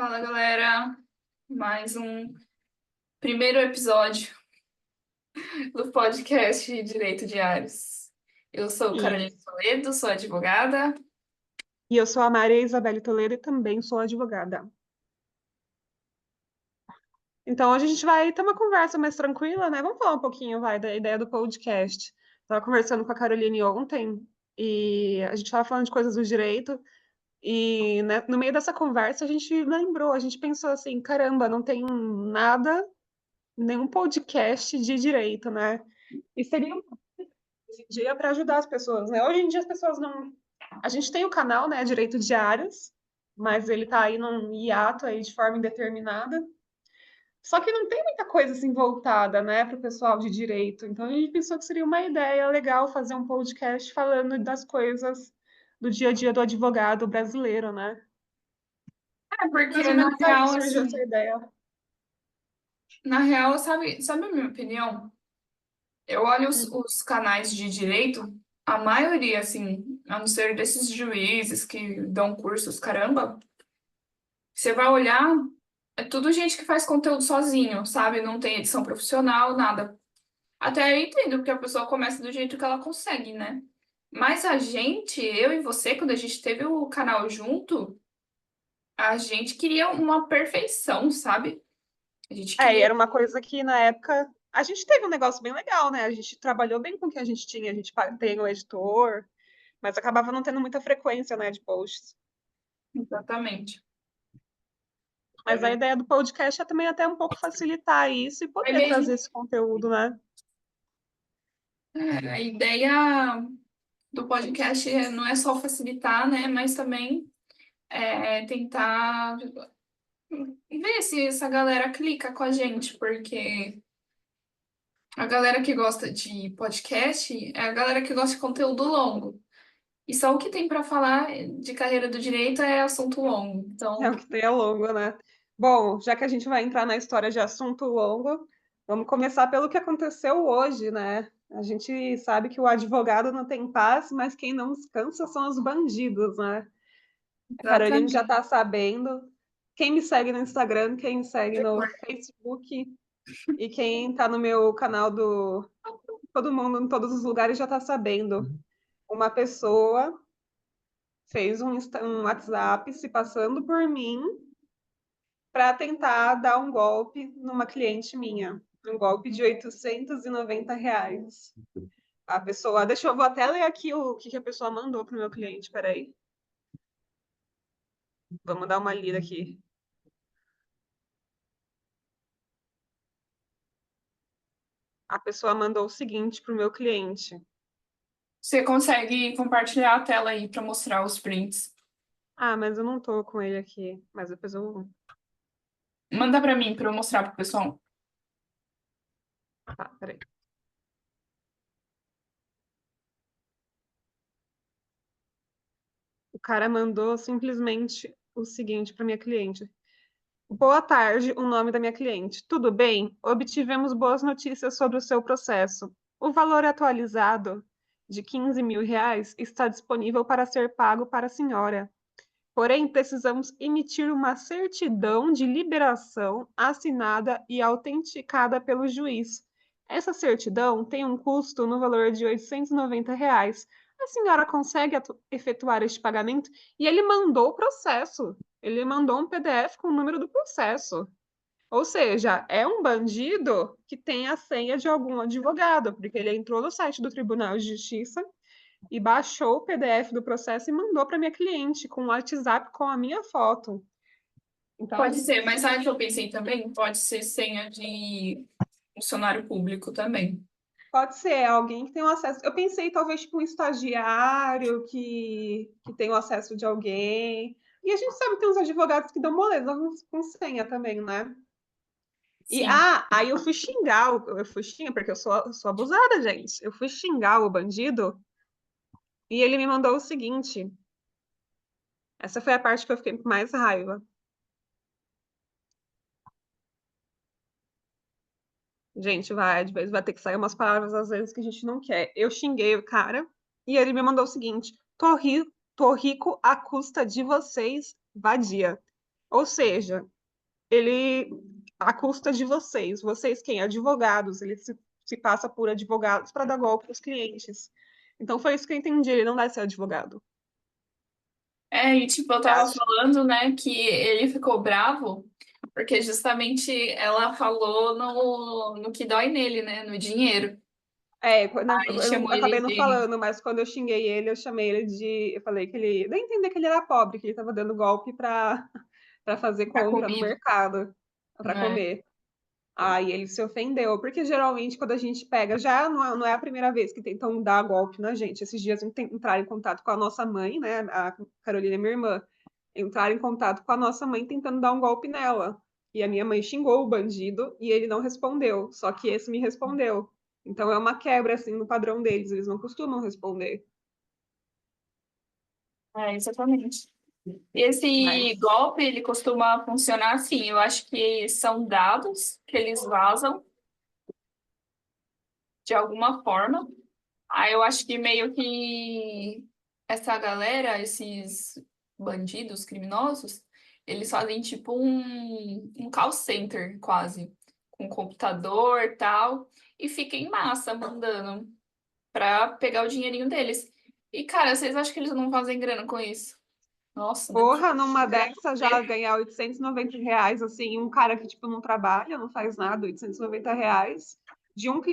Fala, galera. Mais um primeiro episódio do podcast Direito Diários. Eu sou Carolina Isso. Toledo, sou advogada. E eu sou a Maria Isabelle Toledo e também sou advogada. Então, hoje a gente vai ter uma conversa mais tranquila, né? Vamos falar um pouquinho, vai, da ideia do podcast. Estava conversando com a Caroline ontem e a gente estava falando de coisas do direito e, né, no meio dessa conversa a gente lembrou, a gente pensou assim, caramba, não tem nada, nenhum podcast de direito, né? E seria um dia para ajudar as pessoas, né? Hoje em dia as pessoas não. A gente tem o canal, né, Direito Diários, mas ele tá aí num hiato aí de forma indeterminada. Só que não tem muita coisa assim voltada, né, para o pessoal de direito. Então a gente pensou que seria uma ideia legal fazer um podcast falando das coisas do dia a dia do advogado brasileiro, né? Porque Mais ou na menos aí real, surgiu essa assim, ideia. sabe a minha opinião? Eu olho os canais de direito, a maioria, assim, a não ser desses juízes que dão cursos, caramba, você vai olhar, é tudo gente que faz conteúdo sozinho, sabe? Não tem edição profissional, nada. Até aí eu entendo, porque a pessoa começa do jeito que ela consegue, né? Mas a gente, eu e você, quando a gente teve o canal junto, a gente queria uma perfeição, sabe? A gente É, e queria. era uma coisa que na época a gente teve um negócio bem legal, né? A gente trabalhou bem com o que a gente tinha, a gente tem o editor, mas acabava não tendo muita frequência, né, de posts. Exatamente. É Mas a verdade. ideia do podcast é também até um pouco facilitar isso e Aí poder trazer mesmo, esse conteúdo, né? a ideia do podcast não é só facilitar, né? Mas também tentar ver se essa galera clica com a gente, porque a galera que gosta de podcast é a galera que gosta de conteúdo longo. E só o que tem para falar de carreira do direito é assunto longo. É Então, o que tem ao longo, né? Bom, já que a gente vai entrar na história de assunto longo, vamos começar pelo que aconteceu hoje, né? A gente sabe que o advogado não tem paz, mas quem não descansa são os bandidos, né? A Caroline já exatamente. está sabendo. Quem me segue no Instagram, quem me segue no Facebook e quem está no meu canal do Todo Mundo em Todos os Lugares já está sabendo. Uma pessoa fez um WhatsApp se passando por mim para tentar dar um golpe numa cliente minha. Um golpe de R$ 890. A pessoa, vou até ler aqui o que a pessoa mandou pro meu cliente, peraí. Vamos dar uma lida aqui. A pessoa mandou o seguinte pro meu cliente. Você consegue compartilhar a tela aí para mostrar os prints. Ah, mas eu não tô com ele aqui. Mas depois eu. Manda para mim para eu mostrar pro pessoal. Tá, peraí. O cara mandou simplesmente o seguinte para minha cliente. Boa tarde, o nome da minha cliente. Tudo bem? Obtivemos boas notícias sobre o seu processo. O valor atualizado de R$ 15.000 está disponível para ser pago para a senhora. Porém, precisamos emitir uma certidão de liberação assinada e autenticada pelo juiz. Essa certidão tem um custo no valor de R$ 890. A senhora consegue efetuar este pagamento? E ele mandou o processo. Ele mandou um PDF com o número do processo. Ou seja, é um bandido que tem a senha de algum advogado, porque ele entrou no site do Tribunal de Justiça e baixou o PDF do processo e mandou para minha cliente com o WhatsApp com a minha foto. Então, a Pode gente ser, mas sabe o que eu pensei também? Pode ser senha de funcionário público também. pode ser alguém que tem o acesso. Eu pensei talvez tipo um estagiário que tem o acesso de alguém. E a gente sabe que tem uns advogados que dão moleza com senha também, né? E Sim. aí eu fui xingar, porque eu sou abusada, gente. Eu fui xingar o bandido e ele me mandou o seguinte. Essa foi a parte que eu fiquei com mais raiva. Gente, vai, às vezes vai ter que sair umas palavras às vezes que a gente não quer. Eu xinguei o cara e ele me mandou o seguinte: tô rico à custa de vocês, vadia. Ou seja, ele, à custa de vocês quem? Advogados, ele se passa por advogados para dar golpe aos clientes. Então foi isso que eu entendi, ele não vai ser advogado. É, e tipo, eu tava Acho. falando, né, que ele ficou bravo porque justamente ela falou no que dói nele, né, no dinheiro. É, Aí eu chamou acabei ele não de falando, mas quando eu xinguei ele, eu chamei ele de. Eu falei que ele. Deu a entender que ele era pobre, que ele estava dando golpe para fazer pra compra no comida, mercado, para né? comer. Aí ele se ofendeu, porque geralmente quando a gente pega, já não é a primeira vez que tentam dar golpe na gente. Esses dias entraram em contato com a nossa mãe, né? A Carolina, minha irmã, entraram em contato com a nossa mãe tentando dar um golpe nela. E a minha mãe xingou o bandido e ele não respondeu, só que esse me respondeu. Então é uma quebra assim no padrão deles, eles não costumam responder. É, exatamente. Esse Mas golpe, ele costuma funcionar assim, eu acho que são dados que eles vazam de alguma forma. Aí eu acho que meio que essa galera, esses bandidos criminosos, eles fazem tipo um call center quase, com computador e tal, e fica em massa mandando pra pegar o dinheirinho deles. E cara, vocês acham que eles não fazem grana com isso? Nossa, não é porra, possível. numa dessa já ganhar R$ 890, assim, um cara que, tipo, não trabalha, não faz nada, R$ 890,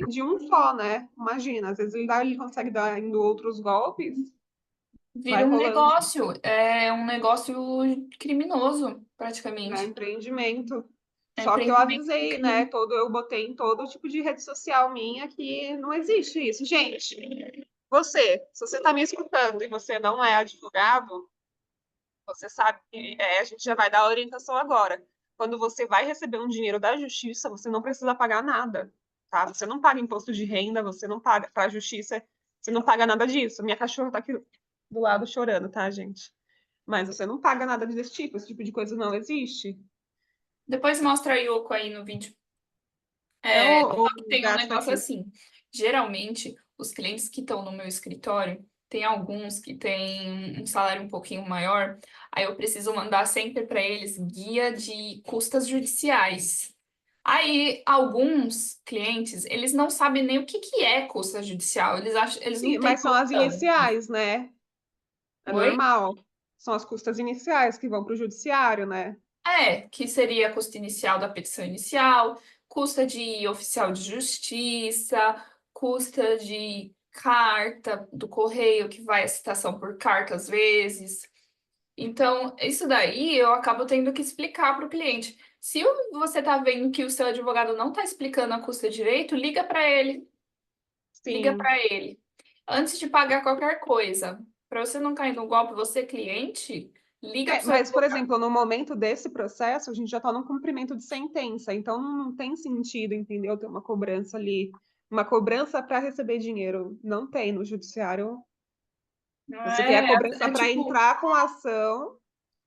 de um só, né? Imagina, às vezes ele consegue dar indo outros golpes, vai Vira rolando, é um negócio criminoso, né? praticamente. Empreendimento. É Só que eu empreendimento de avisei, né? crime. Eu botei em todo tipo de rede social minha que não existe isso. Gente, se você tá me escutando e você não é advogado, você sabe que a gente já vai dar a orientação agora. Quando você vai receber um dinheiro da justiça, você não precisa pagar nada, tá? Você não paga imposto de renda, você não paga para a justiça, você não paga nada disso. Minha cachorra tá aqui do lado chorando, tá, gente? Mas você não paga nada desse tipo, esse tipo de coisa não existe. Depois mostra a Yoko aí no vídeo. É É, só que o tem um gato tá negócio aqui. assim. Geralmente, os clientes que estão no meu escritório, tem alguns que têm um salário um pouquinho maior, aí eu preciso mandar sempre para eles guia de custas judiciais. Aí, alguns clientes, eles não sabem nem o que que é custa judicial, eles acham, eles não Sim, têm mas são as noção. iniciais, né? É Oi? normal. São as custas iniciais que vão para o judiciário, né? É, que seria a custa inicial da petição inicial, custa de oficial de justiça, custa de carta do correio, que vai a citação por carta às vezes. Então, isso daí eu acabo tendo que explicar para o cliente. Se você está vendo que o seu advogado não está explicando a custa direito, liga para ele. Liga Sim. para ele. Antes de pagar qualquer coisa, para você não cair no golpe, você cliente, liga para o seu Mas, por advogado. exemplo, no momento desse processo, a gente já está no cumprimento de sentença, então não tem sentido, entendeu? Ter uma cobrança ali, uma cobrança para receber dinheiro. Não tem no judiciário. Não Você tem a é, cobrança é para tipo, entrar com a ação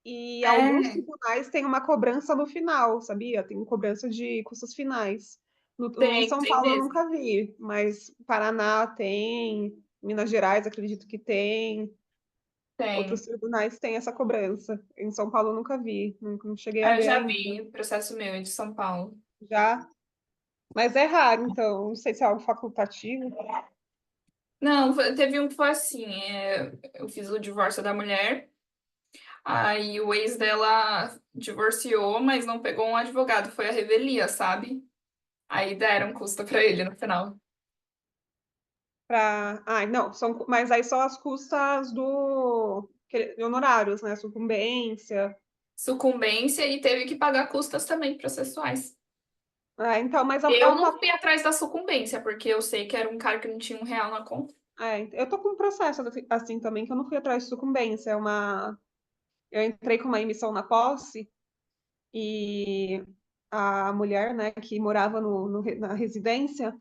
e alguns é, tribunais têm uma cobrança no final, sabia? Tem cobrança de custas finais. Em São tem Paulo eu mesmo. nunca vi, mas Paraná tem, Minas Gerais acredito que tem. Outros Tem. tribunais têm essa cobrança. Em São Paulo eu nunca vi, não cheguei a Eu ver já ainda. vi o processo meu é de São Paulo. Já, mas é raro, então, não sei se é algo facultativo. Não, teve um que foi assim, eu fiz o divórcio da mulher, aí o ex dela divorciou, mas não pegou um advogado, foi a revelia, sabe? Aí deram custa pra ele no final. Ai, não, mas aí são as custas de honorários, né? Sucumbência. Sucumbência e teve que pagar custas também processuais. Ah, então, mas é Eu o não papo. fui atrás da sucumbência, porque eu sei que era um cara que não tinha R$ 1 na conta. Eu tô com um processo assim também, que eu não fui atrás de sucumbência. Eu entrei com uma emissão na posse e a mulher, né, que morava na residência,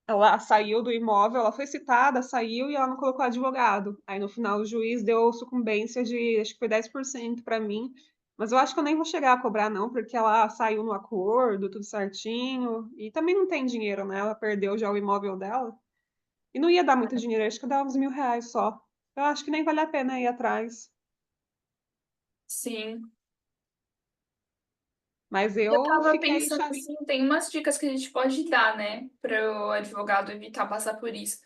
ela saiu do imóvel, ela foi citada, saiu e ela não colocou advogado. Aí no final o juiz deu sucumbência de, acho que foi 10% para mim, mas eu acho que eu nem vou chegar a cobrar não, porque ela saiu no acordo, tudo certinho, e também não tem dinheiro, né? Ela perdeu já o imóvel dela. E não ia dar muito dinheiro, acho que ia dar uns R$ 1.000 só. Eu acho que nem vale a pena ir atrás. Sim. Mas Eu eu tava fiquei pensando chateada. assim, tem umas dicas que a gente pode dar, né, para o advogado evitar passar por isso.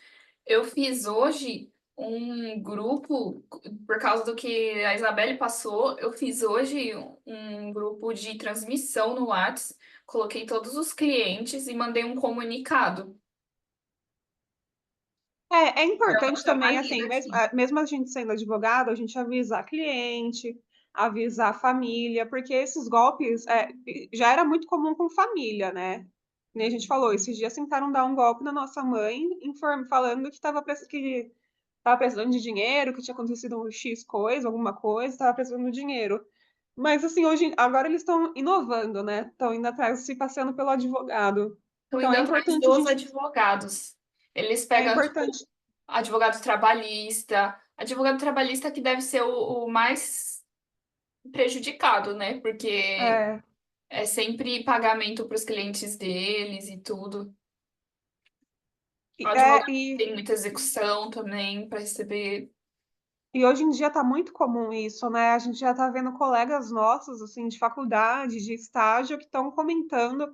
Eu fiz hoje um grupo, por causa do que a Isabelle passou, eu fiz hoje um grupo de transmissão no Whats, coloquei todos os clientes e mandei um comunicado. É Deu uma importante também, assim, trabalhada mesmo, aqui. mesmo a gente sendo advogado, a gente avisar cliente, avisar a família, porque esses golpes já era muito comum com família, né? Nem a gente falou, esses dias tentaram dar um golpe na nossa mãe, falando que estava precisando de dinheiro, que tinha acontecido um X coisa, alguma coisa, estava precisando de dinheiro. Mas, assim, hoje, agora eles estão inovando, né? Estão indo atrás, se passando pelo advogado. Estou Então, indo é atrás importante a dos gente. advogados. Eles É pegam, tipo, importante. advogado trabalhista. Advogado trabalhista que deve ser o mais prejudicado, né? Porque É, é sempre pagamento para os clientes deles e tudo. O advogado e tem muita execução também para receber. E hoje em dia está muito comum isso, né? A gente já está vendo colegas nossos, assim, de faculdade, de estágio, que estão comentando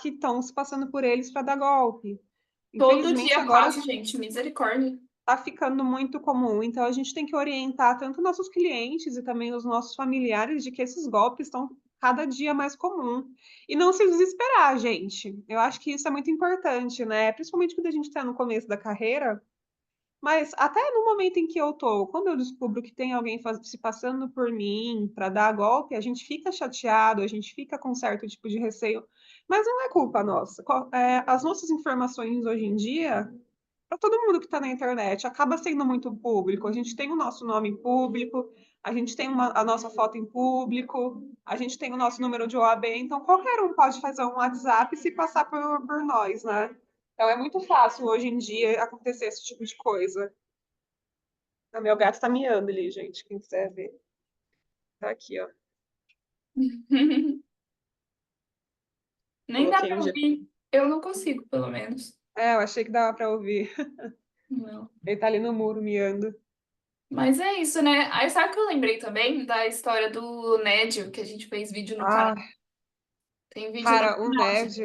que estão se passando por eles para dar golpe. Todo Infelizmente, dia agora quase, gente, misericórdia. está ficando muito comum. Então, a gente tem que orientar tanto nossos clientes e também os nossos familiares de que esses golpes estão cada dia mais comum. E não se desesperar, gente. Eu acho que isso é muito importante, né? Principalmente quando a gente está no começo da carreira. Mas até no momento em que eu tô, quando eu descubro que tem alguém se passando por mim para dar golpe, a gente fica chateado, a gente fica com certo tipo de receio, mas não é culpa nossa. As nossas informações hoje em dia, para todo mundo que está na internet, acaba sendo muito público. A gente tem o nosso nome em público, a gente tem a nossa foto em público, a gente tem o nosso número de OAB, então qualquer um pode fazer um WhatsApp e se passar por nós, né? Então é muito fácil hoje em dia acontecer esse tipo de coisa. O meu gato tá miando ali, gente. Quem quiser ver. Tá aqui, ó. Nem dá Coloquei para um dia. ouvir. Eu não consigo, pelo menos. Eu achei que dava pra ouvir. Não. Ele tá ali no muro miando. Mas é isso, né? Aí sabe o que eu lembrei também da história do Nédio, que a gente fez vídeo no canal. Ah, Tem vídeo no cara, canal, gente.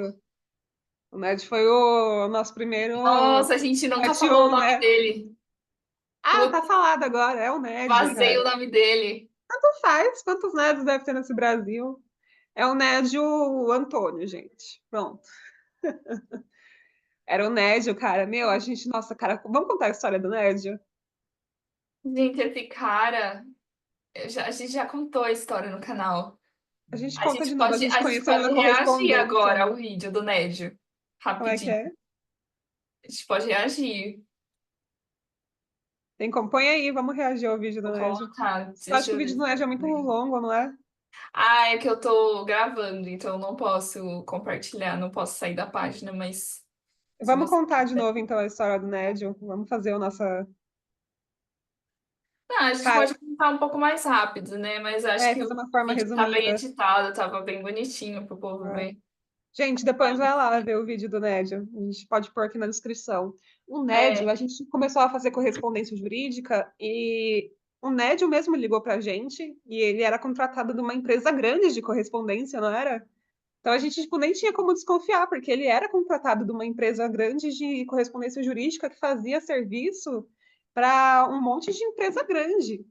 O Ned foi o nosso primeiro Nossa, a gente nunca falou o 71, nome né? dele. Ah, Putz, tá falado agora. É o Ned, vazei o cara. nome dele. Tanto faz. Quantos Neds deve ter nesse Brasil? É o Ned o Antônio, gente. Pronto. Era o Nédio, cara. Meu, a gente, nossa, cara, vamos contar a história do Nédio? Gente, esse cara, a gente já contou a história no canal. A gente conta de novo, a gente A gente conheceu pode na reagir correspondência. agora ao vídeo do Nédio. Como é que Rapidinho. é? A gente pode reagir. Tem como? Põe aí, vamos reagir ao vídeo do Vou Nédio. colocar. Eu acho Deixa que o eu vídeo ver do se eu Nédio é muito consigo. longo, não é? Ah, é que eu tô gravando, então eu não posso compartilhar, não posso sair da página, mas se Vamos você contar de quiser. novo, então, a história do Nédio. Vamos fazer a nossa... Ah, a gente Cara, pode contar um pouco mais rápido, né? Mas acho que fazer o uma forma vídeo tá bem resumida. editado, tava bem bonitinho pro povo É. ver. Gente, depois vai lá ver o vídeo do Nédio. A gente pode pôr aqui na descrição. O Nédio, É, a gente começou a fazer correspondência jurídica e o Nédio mesmo ligou pra gente e ele era contratado de uma empresa grande de correspondência, não era? Então a gente tipo, nem tinha como desconfiar, porque ele era contratado de uma empresa grande de correspondência jurídica que fazia serviço para um monte de empresa grande.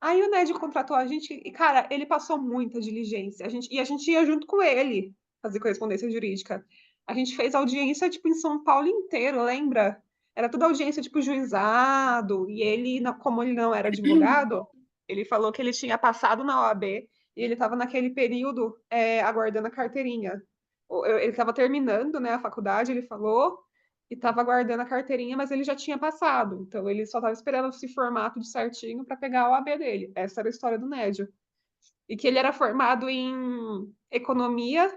Aí o Ned contratou a gente e, cara, ele passou muita diligência. E a gente ia junto com ele fazer correspondência jurídica. A gente fez audiência, tipo, em São Paulo inteiro, lembra? Era toda audiência, tipo, juizado. E ele, como ele não era advogado, ele falou que ele tinha passado na OAB e ele estava naquele período aguardando a carteirinha. Ele estava terminando, né, a faculdade, ele falou, e estava aguardando a carteirinha, mas ele já tinha passado. Então ele só estava esperando se formar tudo certinho para pegar a OAB dele. Essa era a história do Nédio. E que ele era formado em economia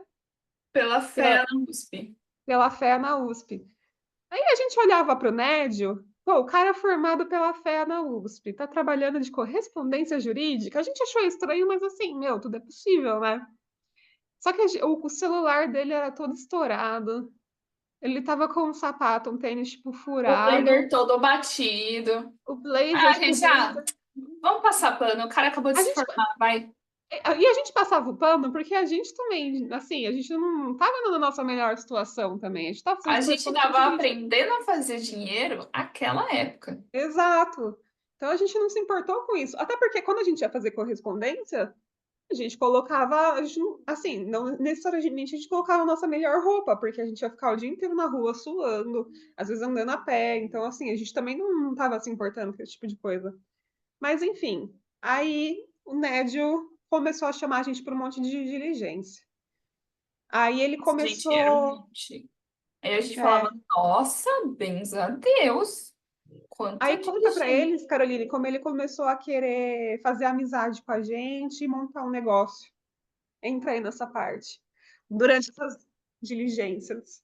pela pela, fé na USP. pela FEA na USP. Aí a gente olhava para o Nédio, pô, o cara é formado pela FEA na USP, está trabalhando de correspondência jurídica. A gente achou estranho, mas assim, meu, tudo é possível, né? Só que o celular dele era todo estourado. Ele tava com um sapato, um tênis, tipo, O furado. blazer todo batido. O blazer, Ah, tipo, gente, o blazer. vamos passar pano. O cara acabou de A se gente formar, vai. E a gente passava o pano porque a gente também, assim, a gente não estava na nossa melhor situação também. A gente estava fazendo A as coisas gente só porque estava a gente. aprendendo a fazer dinheiro aquela época. Exato. Então a gente não se importou com isso. Até porque quando a gente ia fazer correspondência, a gente colocava, a gente, assim, não necessariamente a gente colocava a nossa melhor roupa, porque a gente ia ficar o dia inteiro na rua suando, às vezes andando a pé. Então, assim, a gente também não estava se importando com esse tipo de coisa. Mas, enfim, aí o Nédio começou a chamar a gente para um monte de diligência. Aí ele Nossa, gente, era um começou. monte. Aí a gente falava, É, nossa, bens a Deus, quanta aí conta para diligência. eles, Caroline, como ele começou a querer fazer amizade com a gente e montar um negócio. Entra aí nessa parte. Durante essas diligências.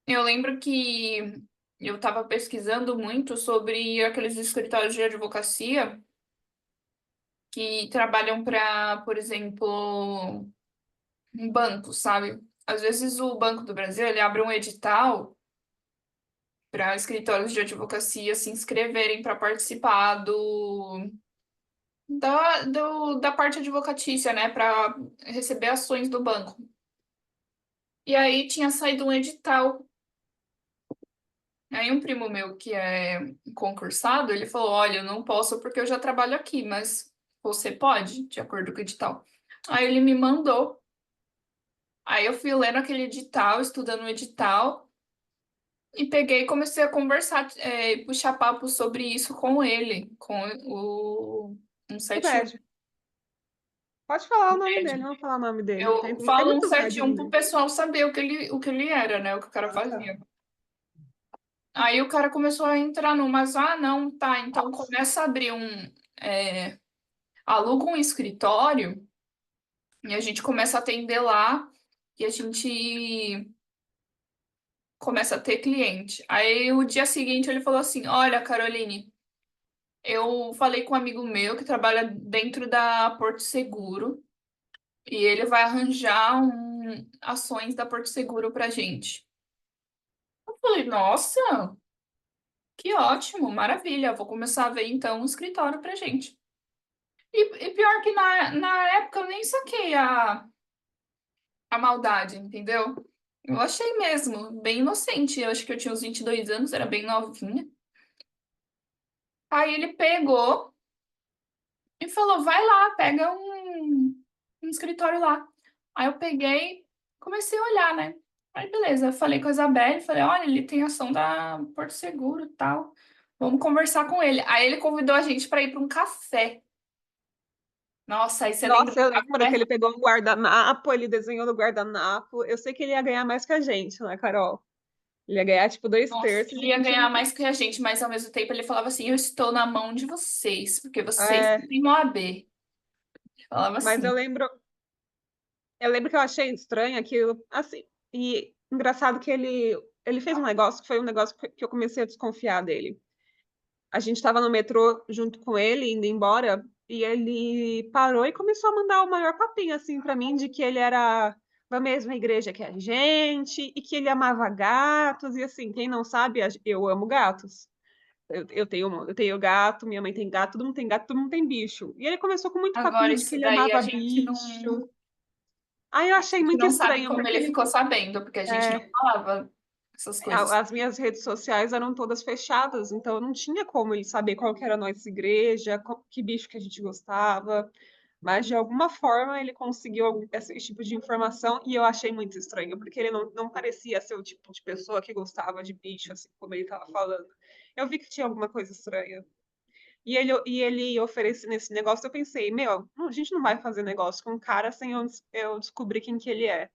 Eu lembro que eu estava pesquisando muito sobre aqueles escritórios de advocacia que trabalham para, por exemplo, um banco, sabe? Às vezes o Banco do Brasil ele abre um edital para escritórios de advocacia se inscreverem para participar da parte advocatícia, né? Para receber ações do banco. E aí tinha saído um edital. Aí um primo meu que é concursado, ele falou, olha, eu não posso porque eu já trabalho aqui, mas você pode, de acordo com o edital. Aí ele me mandou. Aí eu fui lendo aquele edital, estudando o edital, e peguei e comecei a conversar, puxar papo sobre isso com ele, com o O 171. Nédio. Pode falar o nome dele, Médio. não vou falar o nome dele. Eu Tem falo muitos Nédios 171 pro mesmo. pessoal saber o que ele era, né? O que o cara Ah, tá. fazia. Aí o cara começou a entrar numas, não, tá, então começa a abrir aluga um escritório e a gente começa a atender lá e a gente começa a ter cliente. Aí o dia seguinte ele falou assim: Olha, Caroline, eu falei com um amigo meu que trabalha dentro da Porto Seguro e ele vai arranjar ações da Porto Seguro pra gente. Eu falei, nossa, que ótimo, maravilha, vou começar a ver então um escritório pra gente. E pior que na época eu nem saquei a maldade, entendeu? Eu achei mesmo, bem inocente. Eu acho que eu tinha uns 22 anos, era bem novinha. Aí ele pegou e falou: vai lá, pega um escritório lá. Aí eu peguei, comecei a olhar, né? Aí beleza, eu falei com a Isabelle, falei: olha, ele tem ação da Porto Seguro e tal. Vamos conversar com ele. Aí ele convidou a gente para ir para um café. Nossa, aí você lembra Nossa, do eu lembro que café? ele pegou um guardanapo, ele desenhou no guardanapo. Eu sei que ele ia ganhar mais que a gente, né, Carol? Ele ia ganhar tipo dois Nossa, terços e ele a ia gente ganhar não. mais que a gente, mas ao mesmo tempo ele falava assim: Eu estou na mão de vocês, porque vocês É, têm OAB. Falava mas assim. eu lembro que eu achei estranho aquilo, assim, e engraçado que ele fez um negócio que foi um negócio que eu comecei a desconfiar dele. A gente estava no metrô junto com ele, indo embora, e ele parou e começou a mandar o maior papinho, assim, para mim, de que ele era da mesma igreja que a gente e que ele amava gatos. E, assim, quem não sabe, eu amo gatos. Eu tenho gato, minha mãe tem gato, todo mundo tem gato, todo mundo tem bicho. E ele começou com muito Agora, papinho de que isso ele daí a amava gente bicho. Aí eu a achei gente muito não sabe estranho, como porque ele ficou sabendo, porque a gente não é, falava essas coisas. as minhas redes sociais eram todas fechadas, então não tinha como ele saber qual que era a nossa igreja, que bicho que a gente gostava, mas de alguma forma ele conseguiu esse tipo de informação e eu achei muito estranho, porque ele não parecia ser o tipo de pessoa que gostava de bicho, assim como ele estava falando. Eu vi que tinha alguma coisa estranha. E ele oferecendo esse negócio, eu pensei, meu, a gente não vai fazer negócio com um cara sem eu descobrir quem que ele é.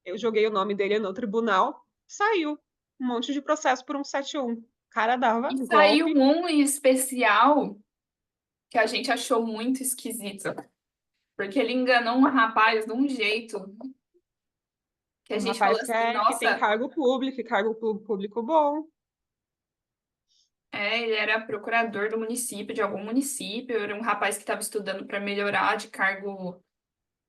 Eu joguei o nome dele no tribunal, saiu um monte de processo por 171. O cara dava E saiu golpe. um em especial que a gente achou muito esquisito, porque ele enganou um rapaz de um jeito que a Um gente falou rapaz assim, que tem nossa, cargo público, e cargo público bom. ele era procurador do município, de algum município, era um rapaz que estava estudando para melhorar de cargo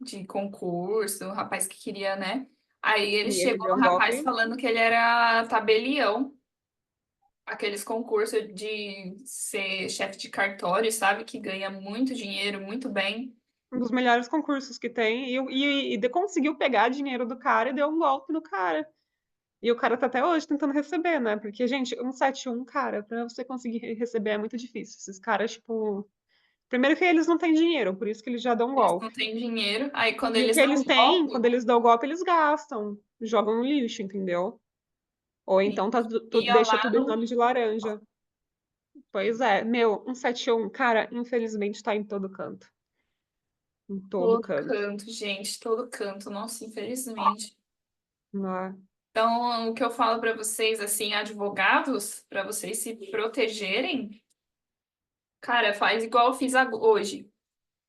de concurso, um rapaz que queria, né? Aí ele E ele chegou deu no um rapaz golpe. falando que ele era tabelião, aqueles concursos de ser chefe de cartório, sabe? Que ganha muito dinheiro, muito bem. Um dos melhores concursos que tem, conseguiu pegar dinheiro do cara e deu um golpe no cara. E o cara tá até hoje tentando receber, né? Porque, gente, 171, cara, pra você conseguir receber é muito difícil. Esses caras, tipo. Primeiro que eles não têm dinheiro, por isso que eles já dão um Eles não golpe. têm dinheiro, aí quando E o que eles dão eles um têm, golpe, quando eles dão o golpe, eles gastam, jogam no lixo, entendeu? Ou então tá, ia deixa lá tudo em no. nome de laranja. Pois é, meu, 171, cara, infelizmente tá em todo canto. Em todo Todo canto. canto, gente, todo canto. Nossa, infelizmente. Né? Então, o que eu falo para vocês, assim, advogados, para vocês se protegerem, cara, faz igual eu fiz hoje.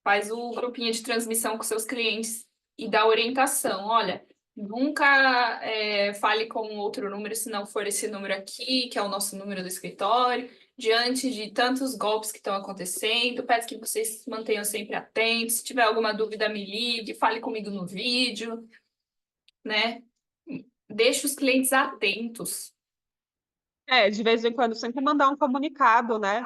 Faz o grupinho de transmissão com seus clientes e dá orientação. Olha, nunca fale com outro número se não for esse número aqui, que é o nosso número do escritório. Diante de tantos golpes que estão acontecendo, peço que vocês se mantenham sempre atentos. Se tiver alguma dúvida, me ligue, fale comigo no vídeo, né? Deixe os clientes atentos. É, de vez em quando sempre mandar um comunicado, né?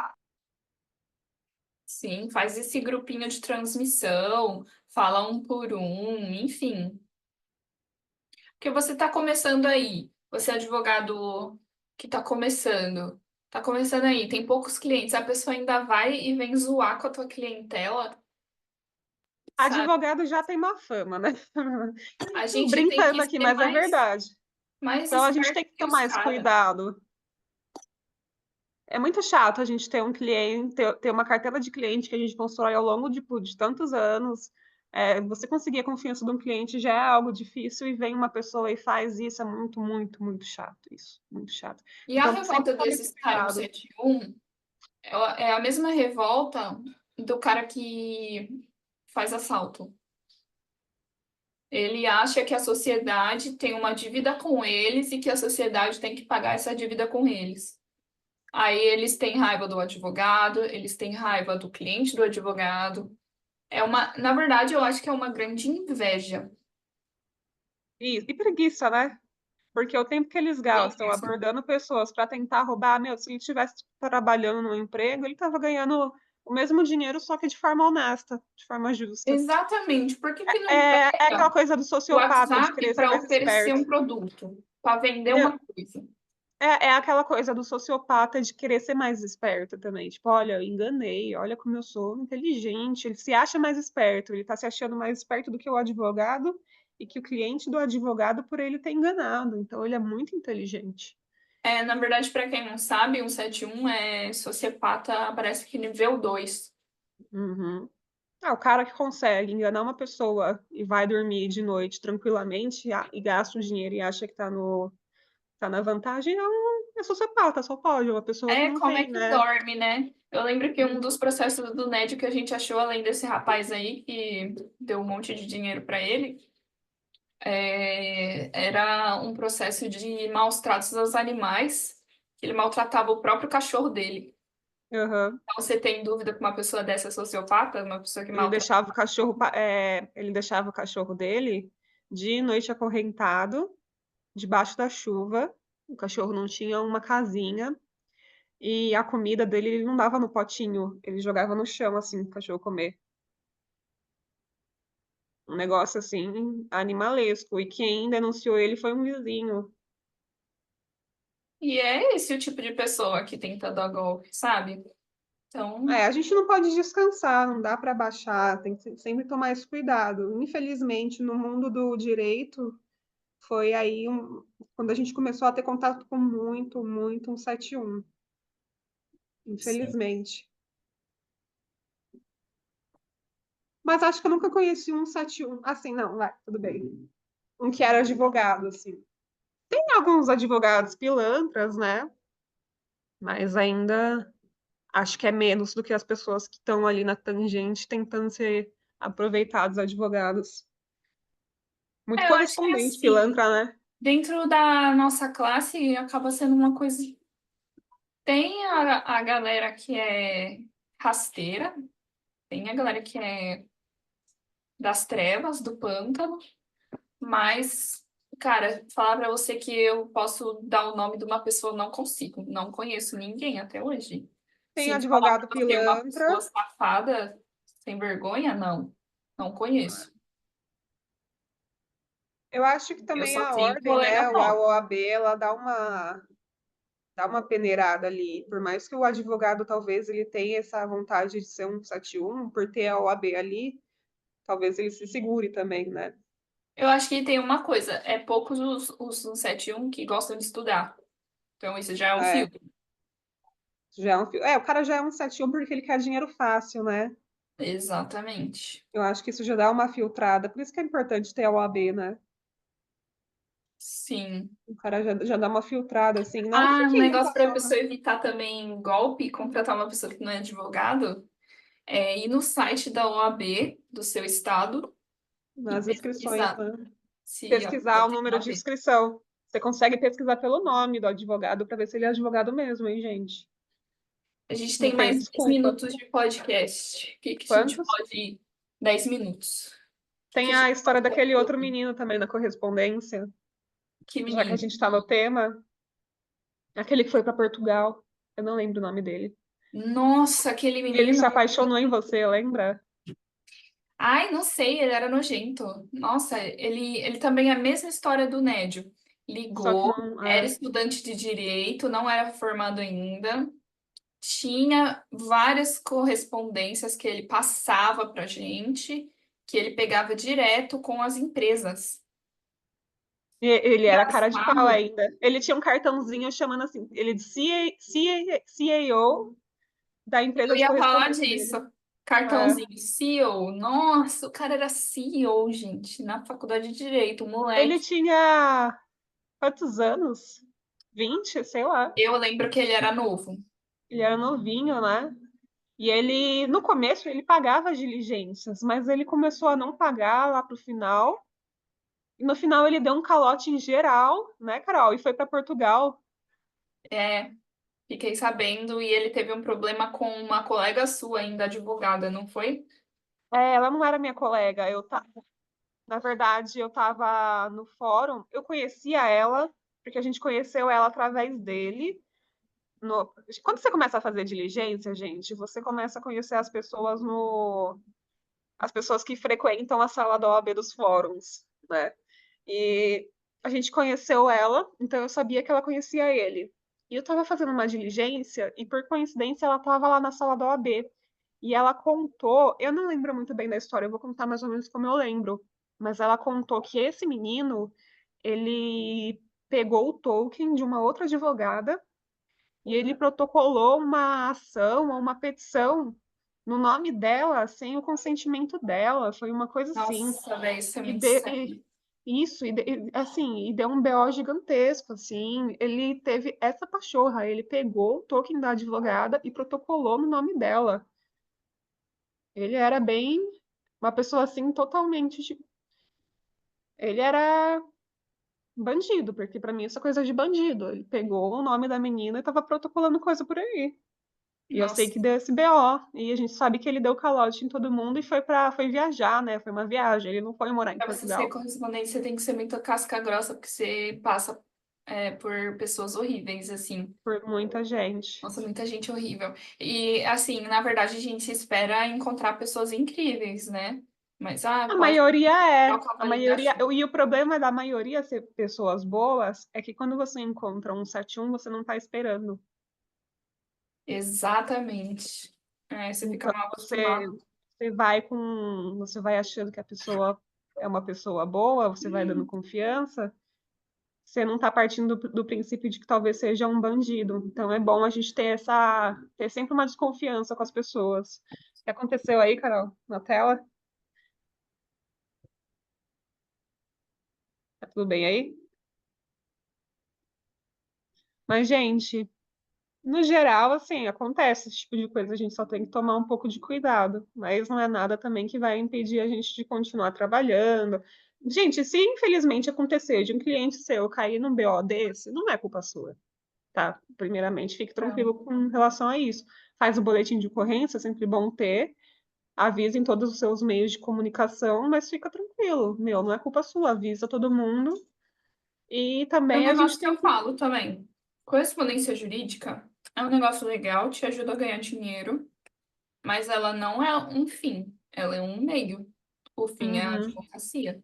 Sim, faz esse grupinho de transmissão, fala um por um, enfim. Porque você está começando aí, você é advogado que está começando aí, tem poucos clientes, a pessoa ainda vai e vem zoar com a tua clientela, sabe? Advogado já tem uma fama, né? A Tô gente tem que brincando aqui, ser mas é verdade. mais Então a gente esperto tem que que tomar os esse caras. cuidado. É muito chato a gente ter um cliente, ter uma cartela de cliente que a gente constrói ao longo de tantos anos. É, você conseguir a confiança de um cliente já é algo difícil e vem uma pessoa e faz isso, é muito, muito, muito chato isso, muito chato. E a Então sempre revolta tome esse desses caras cuidado. 171 é a mesma revolta do cara que faz assalto. Ele acha que a sociedade tem uma dívida com eles e que a sociedade tem que pagar essa dívida com eles. Aí eles têm raiva do advogado, eles têm raiva do cliente do advogado. Na verdade, eu acho que é uma grande inveja. E preguiça, né? Porque o tempo que eles gastam Preguiça. abordando pessoas para tentar roubar, meu, se ele estivesse trabalhando no emprego, ele estava ganhando o mesmo dinheiro, só que de forma honesta, de forma justa. Exatamente. Por que que não É aquela pega coisa do o sociopata de WhatsApp querer ser para mais oferecer esperto. um produto, para vender Meu, uma coisa? é aquela coisa do sociopata de querer ser mais esperto também. Tipo, olha, eu enganei, olha como eu sou inteligente. Ele se acha mais esperto, ele tá se achando mais esperto do que o advogado e que o cliente do advogado por ele ter enganado. Então, ele é muito inteligente. Na verdade, para quem não sabe, 171 é sociopata, parece que nível 2. Uhum. O cara que consegue enganar uma pessoa e vai dormir de noite tranquilamente e gasta o dinheiro e acha que tá no, tá na vantagem é sociopata, só pode, é uma pessoa que não Como é tem, que né? dorme, né? Eu lembro que um dos processos do Ned que a gente achou, além desse rapaz aí, que deu um monte de dinheiro para ele, era um processo de maus tratos aos animais, que ele maltratava o próprio cachorro dele. Aham. Então, você tem dúvida que uma pessoa dessa é sociopata? Uma pessoa que maltrata? Ele deixava o cachorro dele de noite acorrentado, debaixo da chuva. O cachorro não tinha uma casinha e a comida dele ele não dava no potinho, ele jogava no chão assim, pro cachorro comer. Um negócio assim animalesco. E quem denunciou ele foi um vizinho. E é esse o tipo de pessoa que tenta dar golpe, sabe? Então, É, a gente não pode descansar, não dá para baixar, tem que sempre tomar esse cuidado. Infelizmente, no mundo do direito, foi aí quando a gente começou a ter contato com muito, muito 171, sim. infelizmente. Mas acho que eu nunca conheci um 171. Assim, não, vai, tudo bem. Um que era advogado, assim. Tem alguns advogados pilantras, né? Mas ainda acho que é menos do que as pessoas que estão ali na tangente tentando ser aproveitados advogados. Muito Eu acho que correspondente, assim, pilantra, né? dentro da nossa classe acaba sendo uma coisa. Tem a galera que é rasteira, tem a galera que é das trevas, do pântano, mas, cara, falar pra você que eu posso dar o nome de uma pessoa, não consigo. Não conheço ninguém até hoje. Tem Sim, de falar advogado pra você uma pilantra. pessoa safada, sem vergonha, não. Não conheço. Eu acho que Eu também só a tenho ordem, né, colega a pró. OAB, ela dá uma peneirada ali. Por mais que o advogado talvez ele tenha essa vontade de ser um 71, por ter a OAB ali, talvez ele se segure também, né? Eu acho que tem uma coisa, é poucos os 171 que gostam de estudar. Então, isso já é um É, filtro. já é o cara já é um 71 porque ele quer dinheiro fácil, né? Exatamente. Eu acho que isso já dá uma filtrada. Por isso que é importante ter a OAB, né? Sim. O cara já dá uma filtrada, assim. Não Ah, um porque ele negócio para a passou na... pessoa evitar também golpe e contratar uma pessoa que não é advogado é ir no site da OAB do seu estado e nas inscrições, pesquisar né? se a pessoa Pesquisar o tem número de OAB. inscrição. Você consegue pesquisar pelo nome do advogado para ver se ele é advogado mesmo, hein, gente? A gente Não tem tem mais 10 desculpa. minutos de podcast. O que que a gente Quantos? pode ir? 10 minutos. O que que Tem a a gente história pode falar daquele outro sobre? menino também na correspondência, Que já que a menino? gente está no tema. Aquele que foi para Portugal. Eu não lembro o nome dele. Nossa, aquele E ele menino. se apaixonou em você, lembra? Ai, não sei, ele era nojento. Nossa, ele também é a mesma história do Nédio. Só que Ligou, não. era estudante de direito, não era formado ainda. Tinha várias correspondências que ele passava pra gente, que ele pegava direto com as empresas. Ele era cara de pau Engraçado. ainda. Ele tinha um cartãozinho chamando assim, ele de CAO da empresa Eu de ia falar correspondência disso. dele. É. Cartãozinho, CEO. Nossa, o cara era CEO, gente, na faculdade de Direito, um Ele moleque. tinha quantos anos? 20, sei lá. Eu lembro que ele era novo. Ele era novinho, né? E ele, no começo, ele pagava as diligências, mas ele começou a não pagar lá pro final. E no final ele deu um calote em geral, né, Carol? E foi para Portugal. É, fiquei sabendo, e ele teve um problema com uma colega sua, ainda advogada, não foi? É, ela não era minha colega. Na verdade, eu estava no fórum. Eu conhecia ela, porque a gente conheceu ela através dele. Quando você começa a fazer diligência, gente, você começa a conhecer as pessoas no as pessoas que frequentam a sala da OAB dos fóruns, né? E a gente conheceu ela, então eu sabia que ela conhecia ele. E eu estava fazendo uma diligência e por coincidência ela estava lá na sala da OAB. E ela contou, eu não lembro muito bem da história, eu vou contar mais ou menos como eu lembro, mas ela contou que esse menino, ele pegou o token de uma outra advogada e ele protocolou uma ação ou uma petição no nome dela, sem o consentimento dela. Foi uma coisa assim. Nossa, velho, isso é E, muito de- e- sério. isso, assim, e deu um BO gigantesco, assim. Ele teve essa pachorra, ele pegou o token da advogada e protocolou no nome dela. Ele era bem uma pessoa assim totalmente, tipo, ele era bandido, porque pra mim isso é coisa de bandido. Ele pegou o nome da menina e tava protocolando coisa por aí. E eu sei Nossa, que deu esse BO. E a gente sabe que ele deu calote em todo mundo e foi viajar, né? Foi uma viagem. Ele não foi morar em pra você ser Portugal correspondente, você tem que ser muito casca grossa, porque você passa por pessoas horríveis, assim. por muita gente. Nossa, muita gente horrível. E, assim, na verdade, a gente espera encontrar pessoas incríveis, né? Mas, A pode maioria dar é. o A cavalinho da maioria, chuva. e o problema da maioria ser pessoas boas é que quando você encontra um 71, você não tá esperando. Exatamente. É, você fica Então mal você, acostumado. você vai achando que a pessoa é uma pessoa boa, você vai dando confiança, você não está partindo do princípio de que talvez seja um bandido. Então é bom a gente ter sempre uma desconfiança com as pessoas. O que aconteceu aí, Carol, na tela? Tá tudo bem aí? Mas, gente, no geral, assim, acontece esse tipo de coisa, a gente só tem que tomar um pouco de cuidado, mas não é nada também que vai impedir a gente de continuar trabalhando. Gente, se infelizmente acontecer de um cliente seu cair num BO desse, não é culpa sua, tá? Primeiramente, fique Não. tranquilo com relação a isso. Faz o boletim de ocorrência, é sempre bom ter, avisa em todos os seus meios de comunicação, mas fica tranquilo, meu, não é culpa sua, avisa todo mundo. E É um também a gente negócio que tem eu que. falo também. Correspondência jurídica é um negócio legal, te ajuda a ganhar dinheiro, mas ela não é um fim, ela é um meio. O fim é a Uhum. advocacia.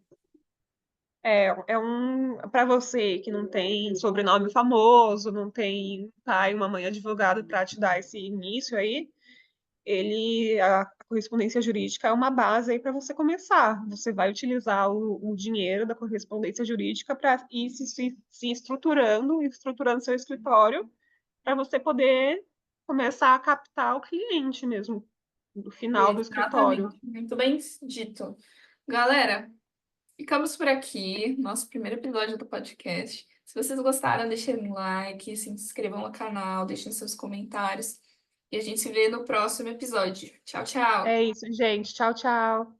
Para você que não tem sobrenome famoso, não tem um pai, uma mãe advogado para te dar esse início aí, a correspondência jurídica é uma base aí para você começar. Você vai utilizar o dinheiro da correspondência jurídica para ir se estruturando seu escritório, para você poder começar a captar o cliente mesmo, do final do escritório. Exatamente, muito bem dito. Galera, ficamos por aqui, nosso primeiro episódio do podcast. Se vocês gostaram, deixem um like, se inscrevam no canal, deixem seus comentários. E a gente se vê no próximo episódio. Tchau, tchau! É isso, gente. Tchau, tchau.